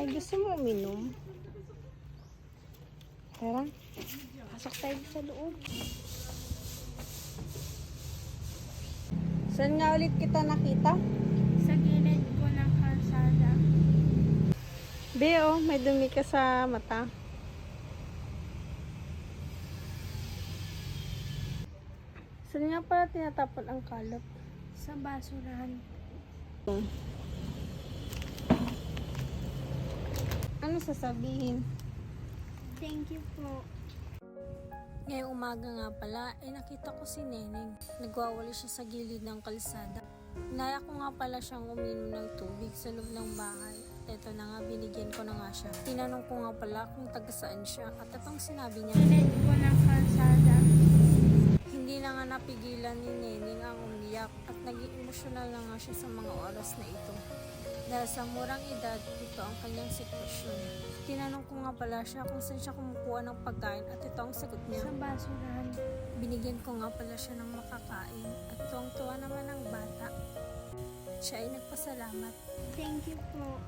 Ay, gusto mo uminom? Tara, pasok tayo sa loob. Saan nga ulit kita nakita? Sa gilid po ng kalsada. Beo, may dumi ka sa mata. Saan nga pala tinatapon ang kalat? Sa basurahan. Ano sasabihin? Thank you po. Ngayong umaga nga pala, nakita ko si Neneng. Nagwawali siya sa gilid ng kalsada. Inaya ko nga pala siyang uminom ng tubig sa loob ng bahay. Eto na nga, binigyan ko na nga siya. Tinanong ko nga pala kung taga saan siya at itong sinabi niya. Gilid po ng kalsada. Hindi na nga napigilan ni Neneng ang umiyak at naging emosyonal na nga siya sa mga oras na ito. Dahil sa murang edad, ito ang kanyang sitwasyon. Tinanong ko nga pala siya kung saan siya kumukuha ng pagkain at ito ang sagot niya. Sa basurahan. Binigyan ko nga pala siya ng makakain at tuwang-tuwa naman ang bata. Siya ay nagpasalamat. Thank you po.